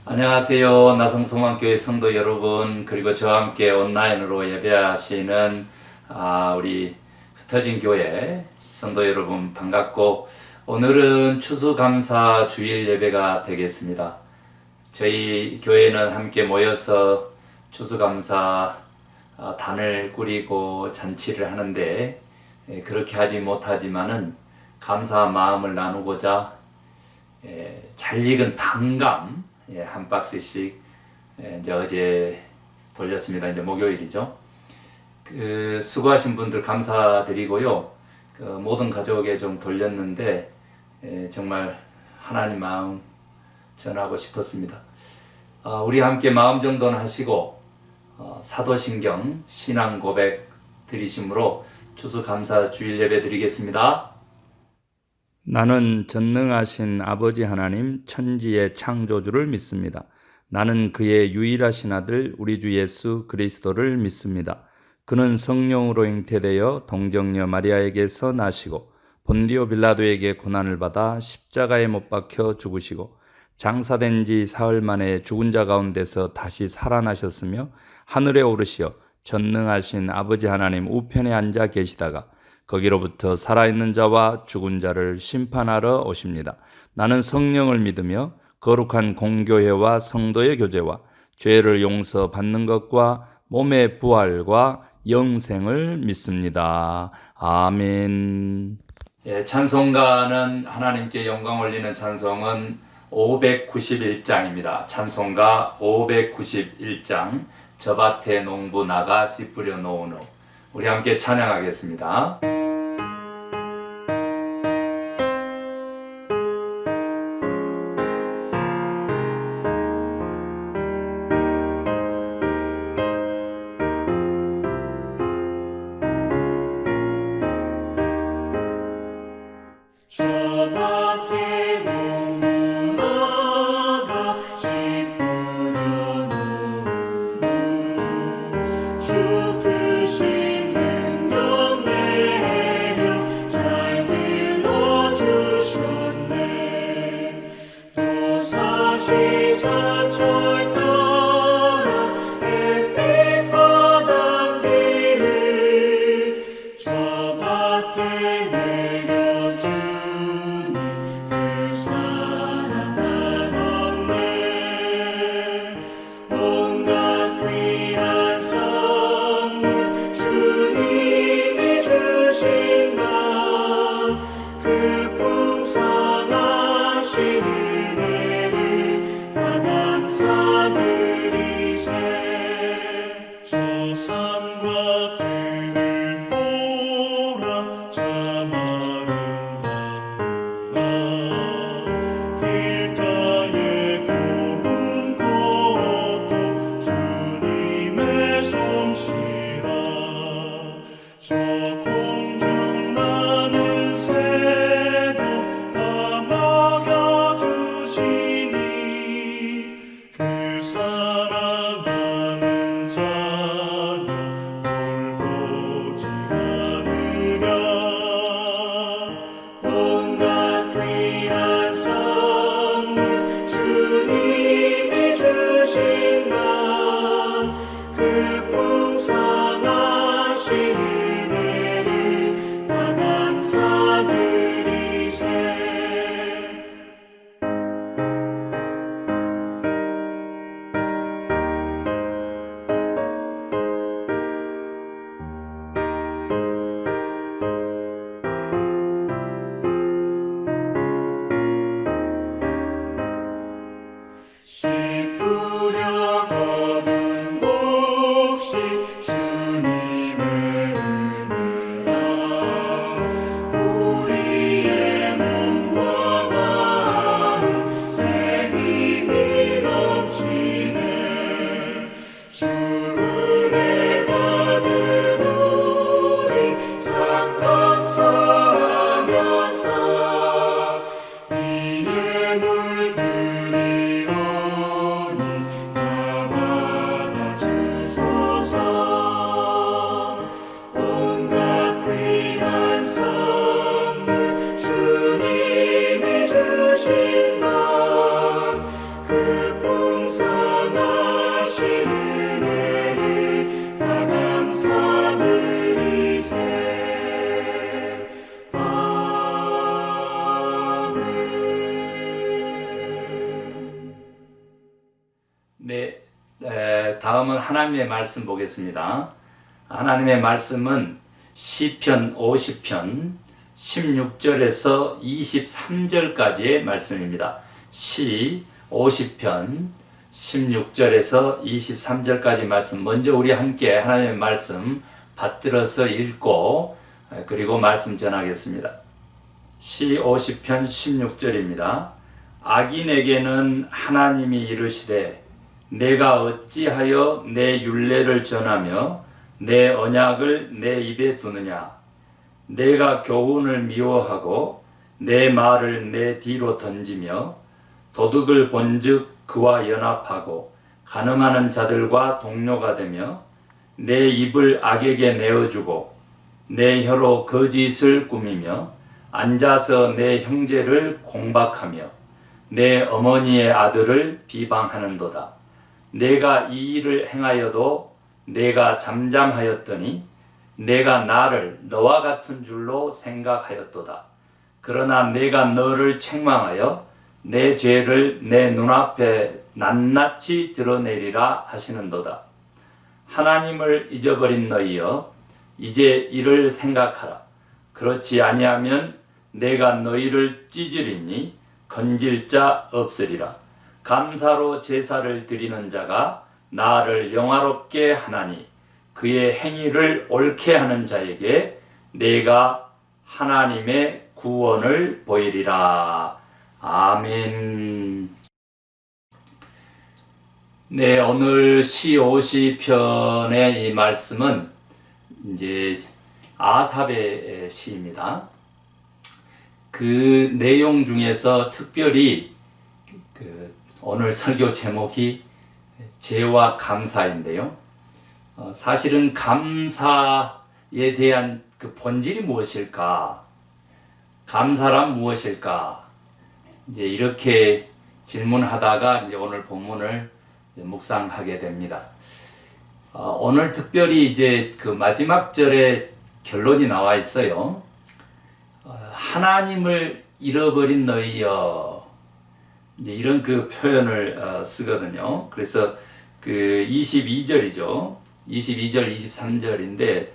안녕하세요. 나성소망교회 성도 여러분, 그리고 저와 함께 온라인으로 예배하시는 우리 흩어진 교회 성도 여러분 반갑고, 오늘은 추수감사 주일 예배가 되겠습니다. 저희 교회는 함께 모여서 추수감사 단을 꾸리고 잔치를 하는데, 그렇게 하지 못하지만은 감사 마음을 나누고자 잘 익은 단감 한 박스씩 이제 어제 돌렸습니다. 이제 목요일이죠. 수고하신 분들 감사드리고요. 모든 가족에 좀 돌렸는데 정말 하나님 마음 전하고 싶었습니다. 우리 함께 마음 정돈하시고 사도신경 신앙 고백 드리심으로 추수감사 주일 예배 드리겠습니다. 나는 전능하신 아버지 하나님 천지의 창조주를 믿습니다. 나는 그의 유일하신 아들 우리 주 예수 그리스도를 믿습니다. 그는 성령으로 잉태되어 동정녀 마리아에게서 나시고 본디오 빌라도에게 고난을 받아 십자가에 못 박혀 죽으시고 장사된 지 사흘 만에 죽은 자 가운데서 다시 살아나셨으며 하늘에 오르시어 전능하신 아버지 하나님 우편에 앉아 계시다가 거기로부터 살아있는 자와 죽은 자를 심판하러 오십니다. 나는 성령을 믿으며 거룩한 공교회와 성도의 교제와 죄를 용서받는 것과 몸의 부활과 영생을 믿습니다. 아멘. 찬송가는 하나님께 영광 올리는 찬송은 591장입니다. 찬송가 591장 저 밭에 농부 나가 씨 뿌려 놓은 후. 우리 함께 찬양하겠습니다. 이에 물들이고 네, 다음은 하나님의 말씀 보겠습니다. 하나님의 말씀은 시편 50편 16절에서 23절까지의 말씀입니다. 시 50편 16절에서 23절까지 말씀, 먼저 우리 함께 하나님의 말씀 받들어서 읽고 그리고 말씀 전하겠습니다. 시 50편 16절입니다. 악인에게는 하나님이 이르시되 내가 어찌하여 내 율례를 전하며 내 언약을 내 입에 두느냐. 내가 교훈을 미워하고 내 말을 내 뒤로 던지며 도둑을 본즉 그와 연합하고 간음하는 자들과 동료가 되며 내 입을 악에게 내어주고 내 혀로 거짓을 꾸미며 앉아서 내 형제를 공박하며 내 어머니의 아들을 비방하는도다. 내가 이 일을 행하여도 내가 잠잠하였더니 내가 나를 너와 같은 줄로 생각하였도다. 그러나 내가 너를 책망하여 내 죄를 내 눈앞에 낱낱이 드러내리라 하시는도다. 하나님을 잊어버린 너희여, 이제 이를 생각하라. 그렇지 아니하면 내가 너희를 찢으리니 건질 자 없으리라. 감사로 제사를 드리는 자가 나를 영화롭게 하나니 그의 행위를 옳게 하는 자에게 내가 하나님의 구원을 보이리라. 아멘. 네, 오늘 시 50편의 이 말씀은 이제 아삽의 시입니다. 그 내용 중에서 특별히 오늘 설교 제목이 죄와 감사인데요. 사실은 감사에 대한 그 본질이 무엇일까? 감사란 무엇일까? 이제 이렇게 질문하다가 이제 오늘 본문을 묵상하게 됩니다. 오늘 특별히 이제 그 마지막 절에 결론이 나와 있어요. 하나님을 잃어버린 너희여. 이제 이런 그 표현을 쓰거든요. 그래서 그 22절이죠. 22절, 23절인데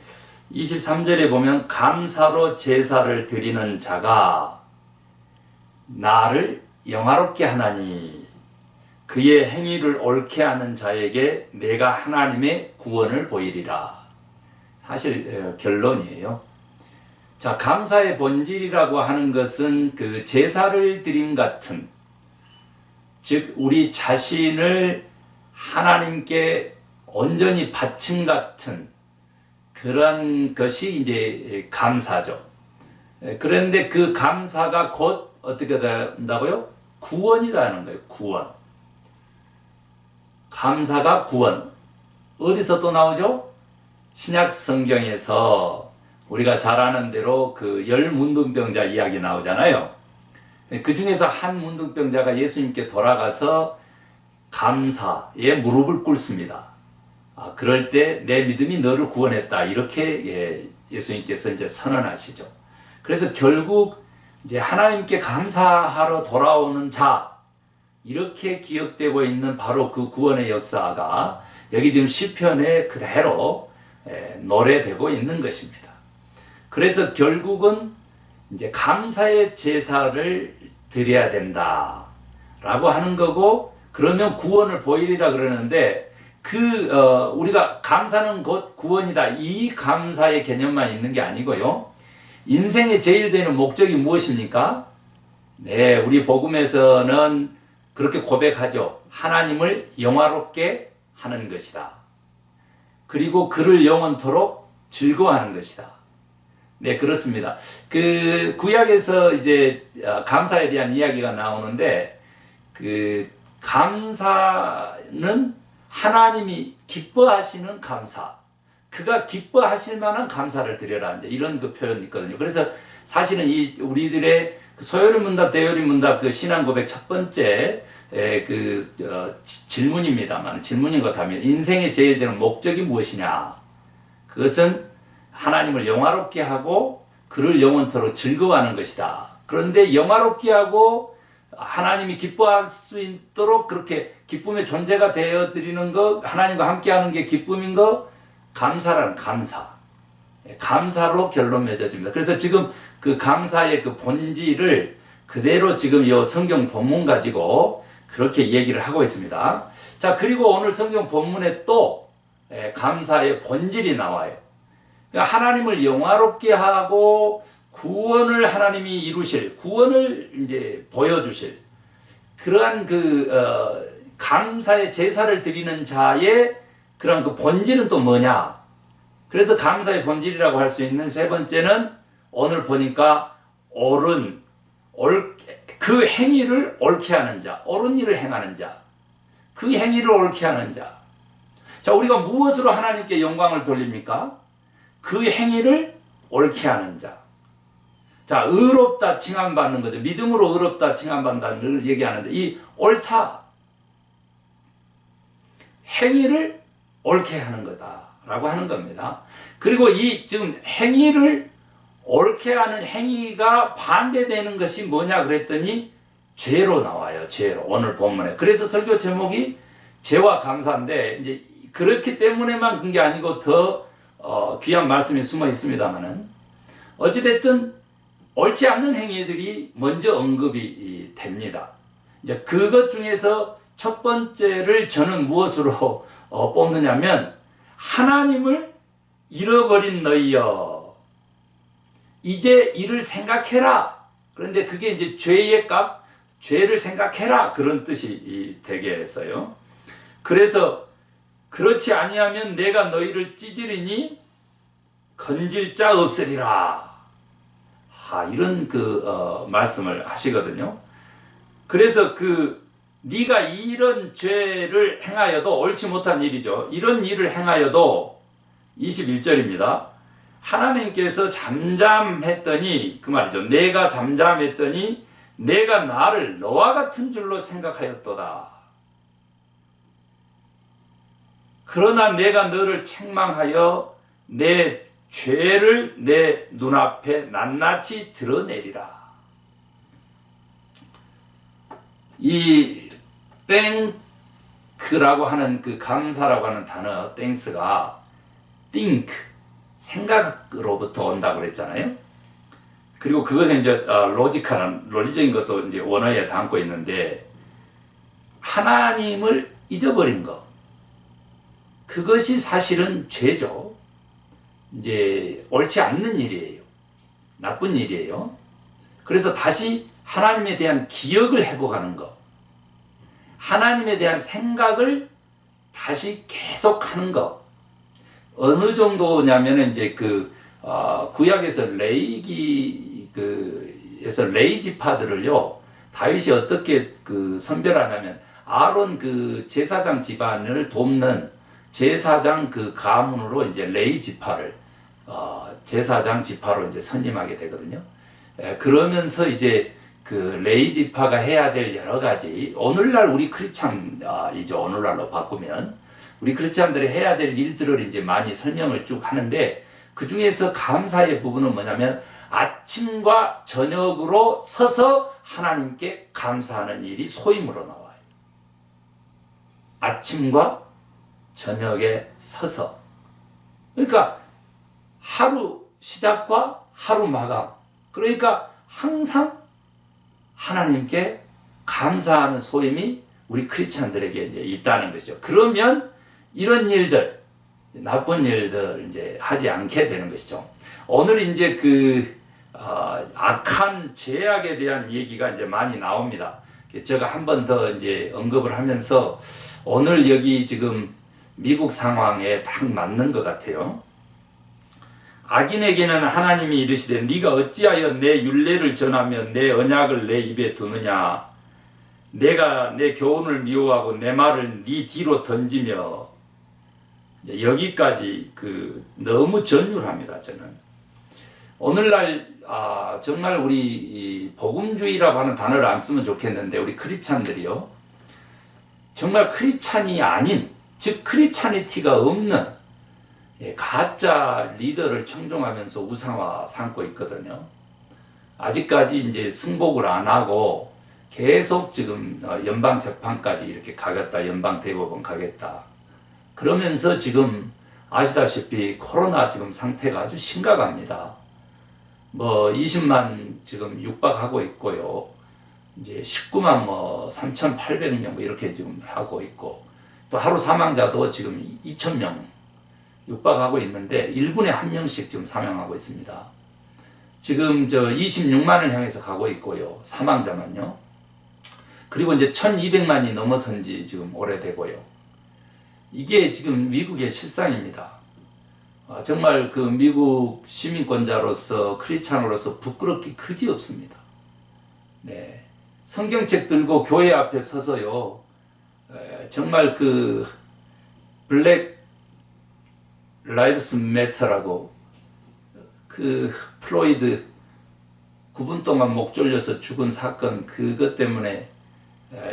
23절에 보면 감사로 제사를 드리는 자가 나를 영화롭게 하나니 그의 행위를 옳게 하는 자에게 내가 하나님의 구원을 보이리라. 사실 결론이에요. 자, 감사의 본질이라고 하는 것은 그 제사를 드림 같은, 즉 우리 자신을 하나님께 온전히 바친 같은 그런 것이 이제 감사죠. 그런데 그 감사가 곧 어떻게 된다고요? 구원이라는 거예요. 구원. 감사가 구원. 어디서 또 나오죠? 신약 성경에서 우리가 잘 아는 대로 그 10문둥병자 이야기 나오잖아요. 그 중에서 한 문둥병자가 예수님께 돌아가서 감사에 무릎을 꿇습니다. 그럴 때 내 믿음이 너를 구원했다. 이렇게 예수님께서 이제 선언하시죠. 그래서 결국 이제 하나님께 감사하러 돌아오는 자, 이렇게 기억되고 있는 바로 그 구원의 역사가 여기 지금 시편에 그대로 노래되고 있는 것입니다. 그래서 결국은 이제 감사의 제사를 드려야 된다 라고 하는 거고, 그러면 구원을 보이리라 그러는데 우리가 감사는 곧 구원이다, 이 감사의 개념만 있는 게 아니고요. 인생의 제일 되는 목적이 무엇입니까? 네, 우리 복음에서는 그렇게 고백하죠. 하나님을 영화롭게 하는 것이다. 그리고 그를 영원토록 즐거워하는 것이다. 네, 그렇습니다. 그 구약에서 이제 감사에 대한 이야기가 나오는데, 그 감사는 하나님이 기뻐하시는 감사, 그가 기뻐하실 만한 감사를 드려라, 이제 이런 그 표현이 있거든요. 그래서 사실은 이 우리들의 소요리 문답, 대요리 문답 그 신앙 고백 첫 번째 질문입니다만, 질문인 것 하면 인생의 제일 되는 목적이 무엇이냐? 그것은 하나님을 영화롭게 하고 그를 영원토록 즐거워하는 것이다. 그런데 영화롭게 하고 하나님이 기뻐할 수 있도록 그렇게 기쁨의 존재가 되어 드리는 거, 하나님과 함께하는 게 기쁨인 거, 감사라는 감사. 감사로 결론 맺어집니다. 그래서 지금 그 감사의 그 본질을 그대로 지금 이 성경 본문 가지고 그렇게 얘기를 하고 있습니다. 자, 그리고 오늘 성경 본문에 또 감사의 본질이 나와요. 하나님을 영화롭게 하고 구원을 하나님이 이루실, 구원을 이제 보여주실 그러한 감사의 제사를 드리는 자의 그런 그 본질은 또 뭐냐? 그래서 감사의 본질이라고 할 수 있는 세 번째는 오늘 보니까 그 행위를 옳게 하는 자, 옳은 일을 행하는 자, 그 행위를 옳게 하는 자. 자, 우리가 무엇으로 하나님께 영광을 돌립니까? 그 행위를 옳게 하는 자. 자, 의롭다 칭함받는 거죠. 믿음으로 의롭다 칭함받는다는 걸 얘기하는데, 이 옳다, 행위를 옳게 하는 거다라고 하는 겁니다. 그리고 이 지금 행위를 옳게 하는 행위가 반대되는 것이 뭐냐 그랬더니 죄로 나와요. 죄로. 오늘 본문에. 그래서 설교 제목이 죄와 감사인데, 이제 그렇기 때문에만 그런 게 아니고 더 귀한 말씀이 숨어 있습니다만은, 어찌됐든 옳지 않는 행위들이 먼저 언급이 됩니다. 이제 그것 중에서 첫 번째를 저는 무엇으로 뽑느냐면, 하나님을 잃어버린 너희여, 이제 이를 생각해라. 그런데 그게 이제 죄의 값, 죄를 생각해라, 그런 뜻이 되게 했어요. 그래서 그렇지 아니하면 내가 너희를 찢으리니 건질 자 없으리라. 이런 말씀을 하시거든요. 그래서 네가 이런 죄를 행하여도, 옳지 못한 일이죠. 이런 일을 행하여도 21절입니다. 하나님께서 잠잠했더니, 그 말이죠. 내가 잠잠했더니 내가 나를 너와 같은 줄로 생각하였도다. 그러나 내가 너를 책망하여 내 죄를 내 눈앞에 낱낱이 드러내리라. 이 땡크라고 하는 그 감사라고 하는 단어, 땡스가 think, 생각으로부터 온다고 그랬잖아요. 그리고 그것은 이제 로지컬한, 논리적인 것도 이제 원어에 담고 있는데, 하나님을 잊어버린 것, 그것이 사실은 죄죠. 이제 옳지 않는 일이에요. 나쁜 일이에요. 그래서 다시 하나님에 대한 기억을 회복하는 것, 하나님에 대한 생각을 다시 계속하는 것. 어느 정도냐면은 이제 구약에서 레이기에서 레이 지파들을요, 다윗이 어떻게 선별하냐면, 아론 제사장 집안을 돕는 제사장 가문으로 이제 레이 지파를 제사장 지파로 이제 선임하게 되거든요. 그러면서 이제 레이 지파가 해야 될 여러 가지, 오늘날 우리 크리스찬이죠. 오늘날로 바꾸면 우리 크리스찬들이 해야 될 일들을 이제 많이 설명을 쭉 하는데, 그 중에서 감사의 부분은 뭐냐면, 아침과 저녁으로 서서 하나님께 감사하는 일이 소임으로 나와요. 아침과 저녁에 서서. 그러니까 하루 시작과 하루 마감. 그러니까 항상 하나님께 감사하는 소임이 우리 크리스찬들에게 이제 있다는 것이죠. 그러면 이런 일들, 나쁜 일들 이제 하지 않게 되는 것이죠. 오늘 이제 악한 죄악에 대한 얘기가 이제 많이 나옵니다. 제가 한 번 더 이제 언급을 하면서, 오늘 여기 지금 미국 상황에 딱 맞는 것 같아요. 악인에게는 하나님이 이르시되 네가 어찌하여 내 율례를 전하며 내 언약을 내 입에 두느냐. 내가 내 교훈을 미워하고 내 말을 네 뒤로 던지며. 여기까지 너무 전율합니다. 저는 오늘날 정말 우리 이 복음주의라고 하는 단어를 안 쓰면 좋겠는데, 우리 크리스찬들이요, 정말 크리스찬이 아닌, 즉 크리스찬이티가 없는 가짜 리더를 청종하면서 우상화 삼고 있거든요. 아직까지 이제 승복을 안 하고 계속 지금 연방 재판까지 이렇게 가겠다, 연방 대법원 가겠다. 그러면서 지금 아시다시피 코로나 지금 상태가 아주 심각합니다. 뭐 20만 지금 육박하고 있고요. 이제 19만 3,800명 뭐 이렇게 지금 하고 있고, 또 하루 사망자도 지금 2,000명 육박하고 있는데 1분에 1명씩 지금 사망하고 있습니다. 지금 26만을 향해서 가고 있고요. 사망자만요. 그리고 이제 1,200만이 넘어선 지 지금 오래되고요. 이게 지금 미국의 실상입니다. 정말 그 미국 시민권자로서 크리스찬으로서 부끄럽기 그지 없습니다. 네. 성경책 들고 교회 앞에 서서요. 정말 그 블랙 라이브스 매터라고 그 플로이드 9분 동안 목 졸려서 죽은 사건, 그것 때문에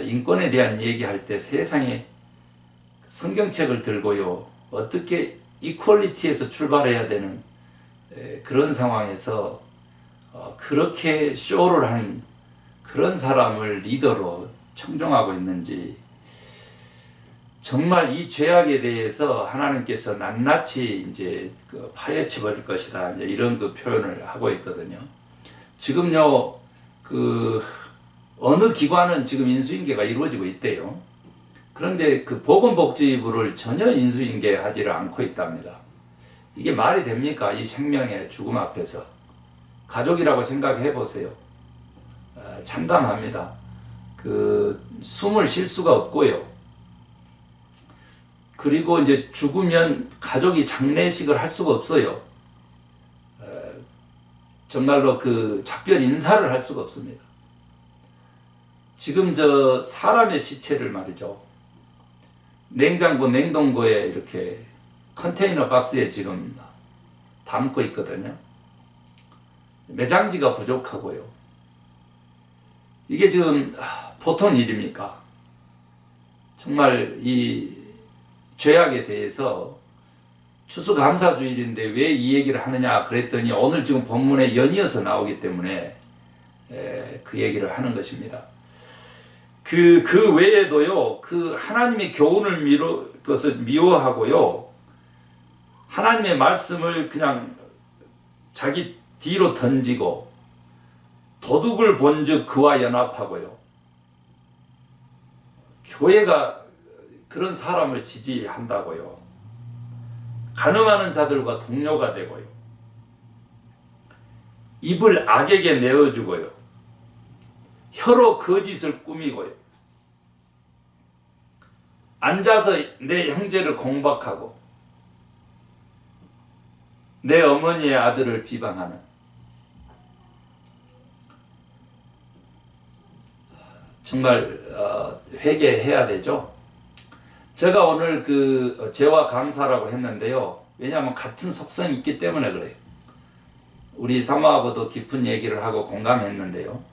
인권에 대한 얘기할 때 세상에 성경책을 들고요. 어떻게 이퀄리티에서 출발해야 되는 그런 상황에서 그렇게 쇼를 한 그런 사람을 리더로 청종하고 있는지, 정말 이 죄악에 대해서 하나님께서 낱낱이 이제 파헤쳐 버릴 것이다, 이제 이런 그 표현을 하고 있거든요. 지금요, 어느 기관은 지금 인수인계가 이루어지고 있대요. 그런데 그 보건복지부를 전혀 인수인계하지를 않고 있답니다. 이게 말이 됩니까? 이 생명의 죽음 앞에서. 가족이라고 생각해 보세요. 참담합니다. 숨을 쉴 수가 없고요. 그리고 이제 죽으면 가족이 장례식을 할 수가 없어요. 정말로 작별 인사를 할 수가 없습니다. 지금 사람의 시체를 말이죠. 냉장고, 냉동고에 이렇게 컨테이너 박스에 지금 담고 있거든요. 매장지가 부족하고요. 이게 지금 보통 일입니까? 정말 이 죄악에 대해서 추수감사주일인데 왜 이 얘기를 하느냐 그랬더니 오늘 지금 본문에 연이어서 나오기 때문에 그 얘기를 하는 것입니다. 그 외에도요, 하나님의 교훈을 미워하고요, 하나님의 말씀을 그냥 자기 뒤로 던지고, 도둑을 본즉 그와 연합하고요. 교회가 그런 사람을 지지한다고요. 간음하는 자들과 동료가 되고요. 입을 악에게 내어주고요. 혀로 거짓을 꾸미고요. 앉아서 내 형제를 공박하고 내 어머니의 아들을 비방하는, 정말 회개해야 되죠. 제가 오늘 죄와 감사라고 했는데요. 왜냐하면 같은 속성이 있기 때문에 그래요. 우리 사모하고도 깊은 얘기를 하고 공감했는데요.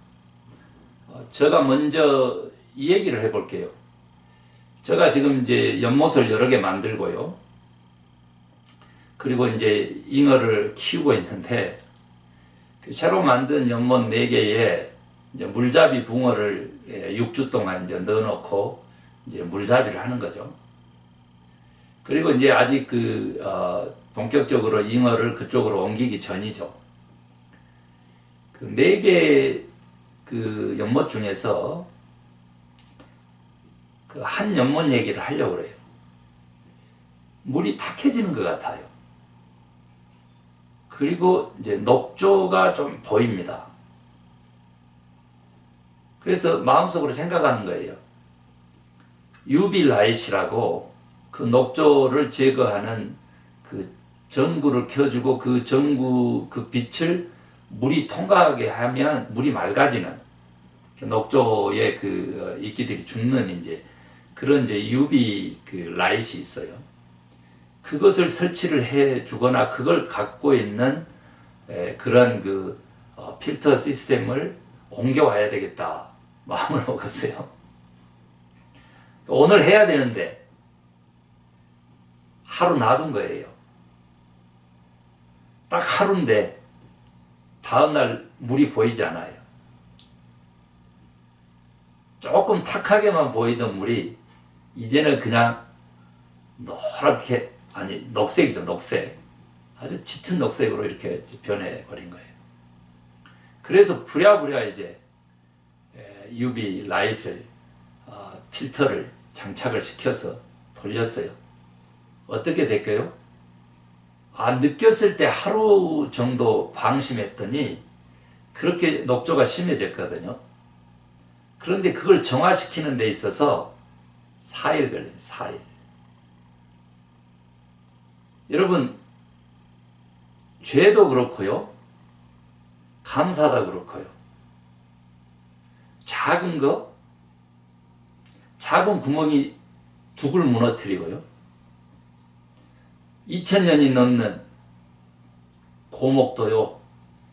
제가 먼저 이 얘기를 해볼게요. 제가 지금 이제 연못을 여러 개 만들고요. 그리고 이제 잉어를 키우고 있는데, 새로 만든 연못 4개에 이제 물잡이 붕어를 6주 동안 이제 넣어놓고 이제 물잡이를 하는 거죠. 그리고 이제 아직 본격적으로 잉어를 그쪽으로 옮기기 전이죠. 4개 연못 중에서 한 연못 얘기를 하려고 그래요. 물이 탁해지는 것 같아요. 그리고 이제 녹조가 좀 보입니다. 그래서 마음속으로 생각하는 거예요. UV 라이트라고 그 녹조를 제거하는 전구를 켜주고 그 전구 빛을 물이 통과하게 하면 물이 맑아지는, 녹조의 이끼들이 죽는 이제 그런 이제 UV 라이트이 있어요. 그것을 설치를 해 주거나 그걸 갖고 있는 그런 필터 시스템을 옮겨와야 되겠다 마음을 먹었어요. 오늘 해야 되는데 하루 놔둔 거예요. 딱 하루인데 다음날 물이 보이지 않아요. 조금 탁하게만 보이던 물이 이제는 그냥 노랗게, 아니 녹색이죠, 녹색. 아주 짙은 녹색으로 이렇게 변해버린 거예요. 그래서 부랴부랴 이제 UV 라이트를 필터를 장착을 시켜서 돌렸어요. 어떻게 됐게요? 느꼈을 때 하루 정도 방심했더니 그렇게 녹조가 심해졌거든요. 그런데 그걸 정화시키는 데 있어서 4일 걸려요. 4일. 여러분, 죄도 그렇고요, 감사도 그렇고요. 작은 거, 작은 구멍이 둑을 무너뜨리고요, 2000년이 넘는 고목도요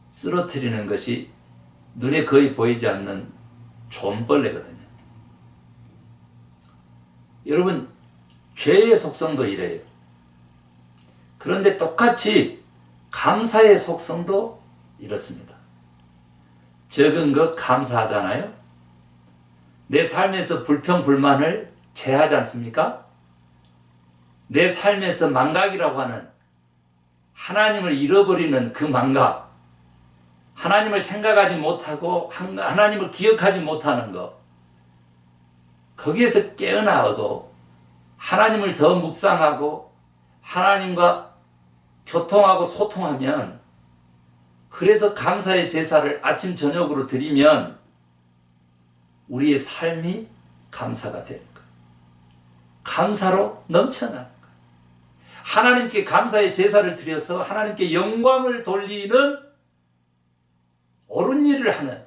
쓰러뜨리는 것이 눈에 거의 보이지 않는 존벌레거든요. 여러분, 죄의 속성도 이래요. 그런데 똑같이 감사의 속성도 이렇습니다. 적은 것 감사하잖아요. 내 삶에서 불평, 불만을 제하지 않습니까? 내 삶에서 망각이라고 하는, 하나님을 잃어버리는 그 망각, 하나님을 생각하지 못하고 하나님을 기억하지 못하는 것, 거기에서 깨어나고 하나님을 더 묵상하고 하나님과 교통하고 소통하면, 그래서 감사의 제사를 아침 저녁으로 드리면 우리의 삶이 감사가 되는 거예요. 감사로 넘쳐나는 거예요. 하나님께 감사의 제사를 드려서 하나님께 영광을 돌리는 옳은 일을 하는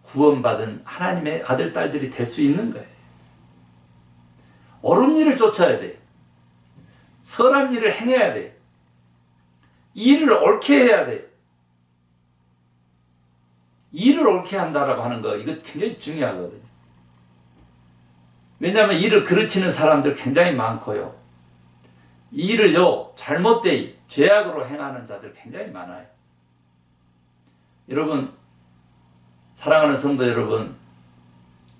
구원받은 하나님의 아들, 딸들이 될 수 있는 거예요. 옳은 일을 쫓아야 돼요. 선한 일을 행해야 돼요. 일을 옳게 해야 돼요. 일을 옳게 한다라고 하는 거, 이거 굉장히 중요하거든요. 왜냐하면 일을 그르치는 사람들 굉장히 많고요, 일을요 잘못되이 죄악으로 행하는 자들 굉장히 많아요. 여러분, 사랑하는 성도 여러분,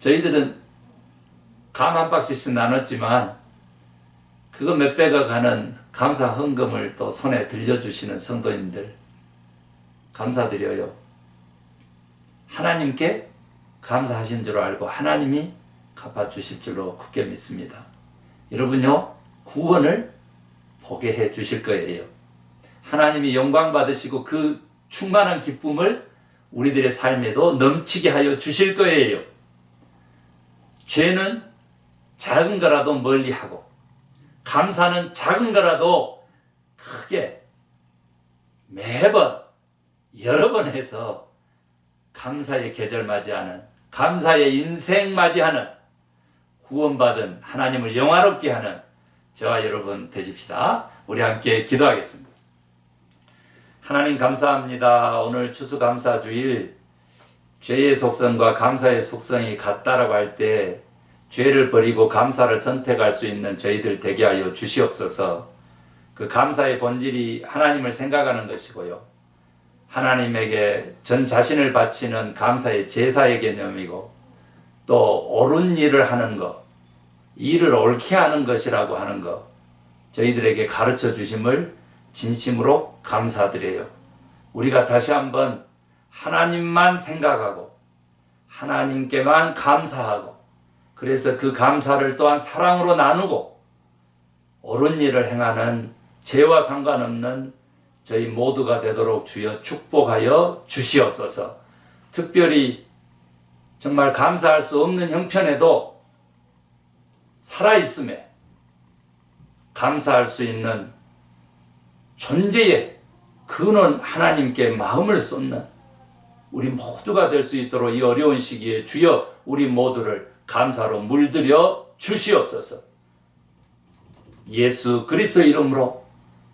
저희들은 감 한 박스씩 나눴지만 그거 몇 배가 가는 감사 헌금을 또 손에 들려주시는 성도님들 감사드려요. 하나님께 감사하신 줄 알고 하나님이 갚아주실 줄로 굳게 믿습니다. 여러분요, 구원을 보게 해 주실 거예요. 하나님이 영광 받으시고 그 충만한 기쁨을 우리들의 삶에도 넘치게 하여 주실 거예요. 죄는 작은 거라도 멀리하고, 감사는 작은 거라도 크게 매번 여러 번 해서 감사의 계절 맞이하는, 감사의 인생 맞이하는, 구원받은 하나님을 영화롭게 하는 저와 여러분 되십시다. 우리 함께 기도하겠습니다. 하나님 감사합니다. 오늘 추수감사주일, 죄의 속성과 감사의 속성이 같다라고 할 때 죄를 버리고 감사를 선택할 수 있는 저희들 되게 하여 주시옵소서. 그 감사의 본질이 하나님을 생각하는 것이고요, 하나님에게 전 자신을 바치는 감사의 제사의 개념이고, 또 옳은 일을 하는 것, 일을 옳게 하는 것이라고 하는 것, 저희들에게 가르쳐 주심을 진심으로 감사드려요. 우리가 다시 한번 하나님만 생각하고 하나님께만 감사하고, 그래서 그 감사를 또한 사랑으로 나누고 옳은 일을 행하는 죄와 상관없는 저희 모두가 되도록 주여 축복하여 주시옵소서. 특별히 정말 감사할 수 없는 형편에도 살아있음에 감사할 수 있는 존재의 근원 하나님께 마음을 쏟는 우리 모두가 될 수 있도록 이 어려운 시기에 주여 우리 모두를 감사로 물들여 주시옵소서. 예수 그리스도의 이름으로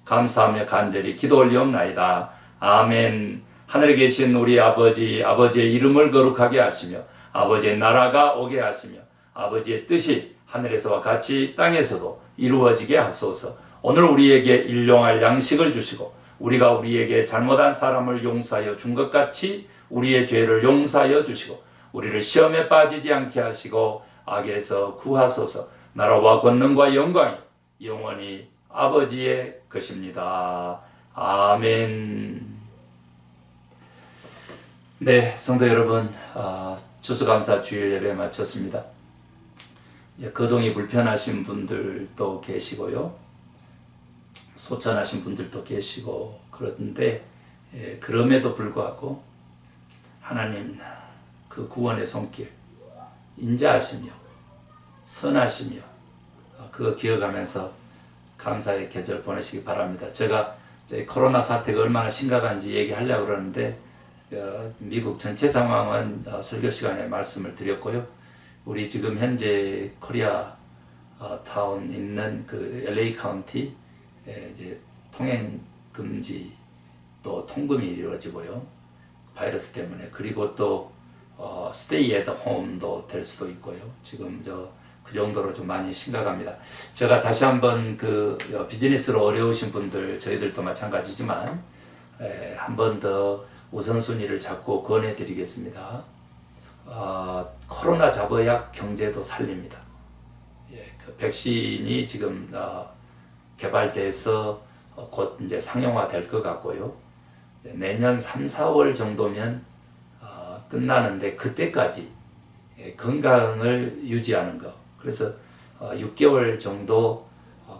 감사하며 간절히 기도 올리옵나이다. 아멘. 하늘에 계신 우리 아버지, 아버지의 이름을 거룩하게 하시며 아버지의 나라가 오게 하시며 아버지의 뜻이 하늘에서와 같이 땅에서도 이루어지게 하소서. 오늘 우리에게 일용할 양식을 주시고 우리가 우리에게 잘못한 사람을 용서하여 준 것 같이 우리의 죄를 용서하여 주시고 우리를 시험에 빠지지 않게 하시고 악에서 구하소서. 나라와 권능과 영광이 영원히 아버지의 것입니다. 아멘. 네, 성도 여러분, 추수감사 주일 예배 마쳤습니다. 이제 거동이 불편하신 분들도 계시고요, 소천하신 분들도 계시고 그런데 그럼에도 불구하고 하나님 그 구원의 손길 인자하시며 선하시며 그거 기억하면서 감사의 계절 보내시기 바랍니다. 제가 코로나 사태가 얼마나 심각한지 얘기하려고 그러는데 미국 전체 상황은 설교 시간에 말씀을 드렸고요. 우리 지금 현재 코리아 타운 있는 그 LA 카운티 이제 통행 금지 또 통금이 이루어지고요. 바이러스 때문에. 그리고 또 stay at home도 될 수도 있고요. 지금 그 정도로 좀 많이 심각합니다. 제가 다시 한번 그 비즈니스로 어려우신 분들, 저희들도 마찬가지지만 한 번 더 우선순위를 잡고 권해드리겠습니다. 코로나 잡아야 경제도 살립니다. 그 백신이 지금 개발돼서 곧 이제 상용화 될 것 같고요. 내년 3, 4월 정도면 끝나는데 그때까지 건강을 유지하는 것. 그래서 6개월 정도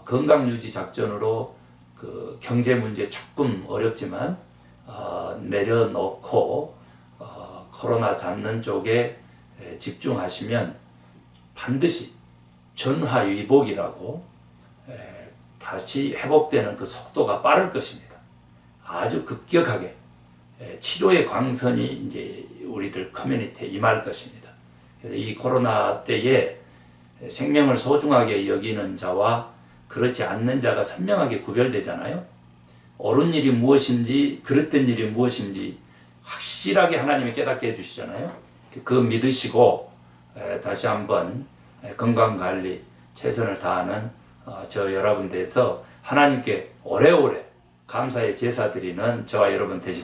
건강 유지 작전으로 그 경제 문제 조금 어렵지만 내려놓고 코로나 잡는 쪽에 집중하시면 반드시 전화위복이라고 다시 회복되는 그 속도가 빠를 것입니다. 아주 급격하게 치료의 광선이 이제 우리들 커뮤니티에 임할 것입니다. 그래서 이 코로나 때에 생명을 소중하게 여기는 자와 그렇지 않는 자가 선명하게 구별되잖아요. 옳은 일이 무엇인지 그릇된 일이 무엇인지 확실하게 하나님이 깨닫게 해주시잖아요. 그거 믿으시고 다시 한번 건강관리 최선을 다하는 저 여러분 돼서 하나님께 오래오래 감사의 제사 드리는 저와 여러분 되시기